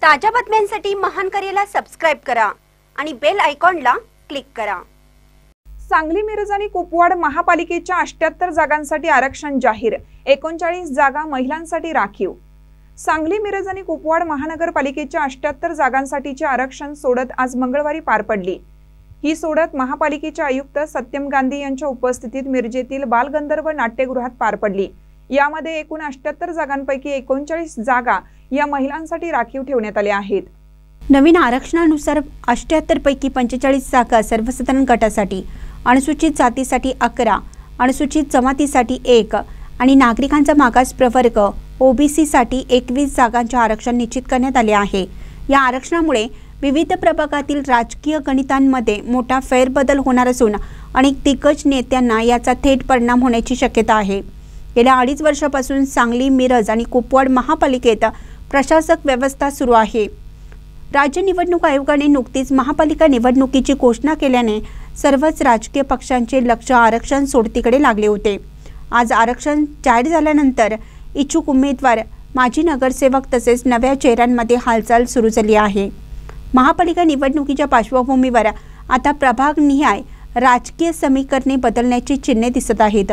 ताज्या बातम्यांसाठी महान करेला सबस्क्राइब करा आणि बेल आयकॉनला क्लिक करा। सांगली मिरज आणि कुपवाड महापालिकेच्या 78 जागांसाठी आरक्षण जाहीर, 39 जागा महिलांसाठी राखीव। सांगली मिरज आणि कुपवाड महानगरपालिकेच्या 78 जागांसाठीचे आरक्षण सोडत आज मंगळवारी पार पडली। ही सोडत महापालिकेचे आयुक्त सत्यम गांधी यांच्या उपस्थितीत मिरजेतील बालगंधर्व नाट्यगृहात पार पडली। यामध्ये एकूण 78 जागांपैकी 39 जागा या महिलांसाठी राखीव ठेवण्यात आल्या आहेत। नवीन आरक्षणानुसार 78 पैकी 45 जागा सर्वसाधारण गटासाठी, अनुसूचित जातीसाठी 11, अनुसूचित जमातीसाठी 1 आणि नागरिकांचा मागास प्रवर्ग ओबीसी साठी 21 जागांचे आरक्षण निश्चित करण्यात आले आहे। या आरक्षणामुळे विविध प्रभागातील राजकीय गणितांमध्ये मोठा फेरबदल होणार असून अनेक दिग्गज नेत्यांना याचा थेट परिणाम होण्याची शक्यता आहे। गेल्या 2.5 वर्षापासून सांगली, मिरज आणि कुपवाड महापालिकेत प्रशासक व्यवस्था सुरू आहे। राज्य निवडणूक आयोगाने नुकतीच महापालिका निवडणुकीची घोषणा केल्याने सर्वच राजकीय पक्षांचे लक्ष आरक्षण सोडतीकडे लागले होते। आज आरक्षण जाहीर झाल्यानंतर इच्छुक उमेदवार, माजी नगरसेवक तसेच नव्या चेहऱ्यांमध्ये हालचाल सुरू झाली आहे। महापालिका निवडणुकीच्या पार्श्वभूमीवर आता प्रभागनिहाय राजकीय समीकरणे बदलण्याची चिन्हे दिसत आहेत।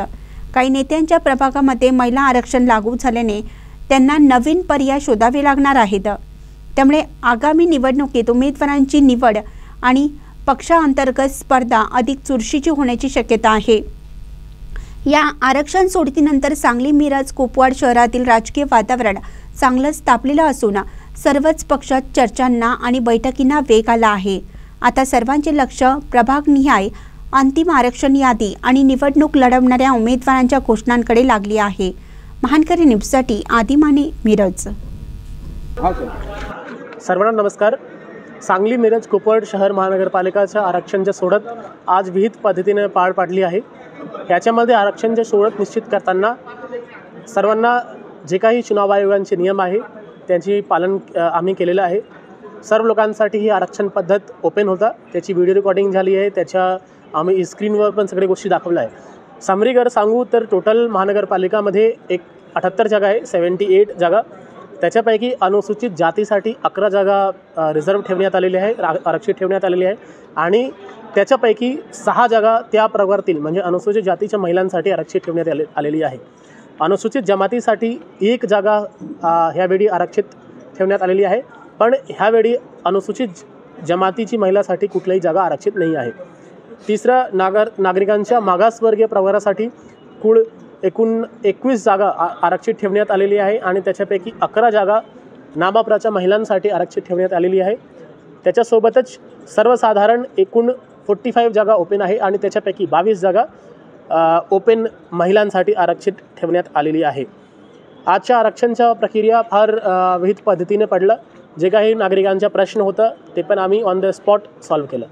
काही नेत्यांच्या प्रभागामध्ये महिला आरक्षण लागू झाल्याने त्यांना नवीन पर्याय शोधावे लागणार आहेत। त्यामुळे आगामी निवडणुकीत उमेदवारांची निवड आणि पक्षांतर्गत स्पर्धा अधिक चुरशीची होण्याची शक्यता आहे। या आरक्षण सोडतीनंतर सांगली, मिरज, कुपवाड शहरातील राजकीय वातावरण चांगलंच तापलेलं असून सर्वच पक्षात चर्चांना आणि बैठकींना वेग आला आहे। आता सर्वांचे लक्ष प्रभागनिहाय अंतिम आरक्षण यादी आणि निवडणूक लढवणाऱ्या उमेदवारांच्या घोषणांकडे लागली आहे। महानकरी न्यूजसाठी आदी माने, मिरज। सर्वांना नमस्कार। सांगली, मिरज, कुपवाड शहर महानगरपालिकाच्या आरक्षणच्या सोडत आज विहित पद्धतीने पार पाडली आहे। याच्यामध्ये आरक्षणच्या सोडत निश्चित करताना सर्वांना जे काही चुनाव आयोगांचे नियम आहे त्यांची पालन आम्ही केलेलं आहे। सर्व लोकांसाठी ही आरक्षण पद्धत ओपन होता, त्याची व्हिडिओ रेकॉर्डिंग झाली आहे, त्याच्या आम्ही स्क्रीनवर पण सगळ्या गोष्टी दाखवल्या आहे। समरीगर सांगू तर टोटल महानगरपालिकामध्ये 78 जागा आहे, 78 जागा। त्याच्यापैकी अनुसूचित जातीसाठी 11 जागा रिझर्व ठेवण्यात आलेली आहे, आरक्षित ठेवण्यात आलेली आहे आणि त्याच्यापैकी 6 जागा त्या प्रवर्गातील म्हणजे अनुसूचित जातीच्या महिलांसाठी आरक्षित ठेवण्यात आलेली आहे। अनुसूचित जमातीसाठी 1 जागा ह्यावेळी आरक्षित ठेवण्यात आलेली आहे, पण ह्यावेळी अनुसूचित जमातीची महिलासाठी कुठलीही जागा आरक्षित नाही आहे। तिसरा नागरिकांच्या मागासवर्गीय प्रवर्गासाठी कुल एकूण 21 जागा आरक्षित ठेवण्यात आलेली आहे आणि त्याच्यापैकी 11 जागा नाममात्राच्या महिलांसाठी आरक्षित ठेवण्यात आलेली आहे। त्याच्यासोबतच सर्वसाधारण एकूण 45 जागा ओपन आहे आणि त्याच्यापैकी 22 जागा ओपन महिलांसाठी आरक्षित ठेवण्यात आलेली आहे। आजच्या आरक्षणच्या प्रक्रिया फार विहित पद्धतीने पडलं। जे काही नागरिकांचा प्रश्न होता ते पण आम्ही ऑन द स्पॉट सॉल्व्ह केलं।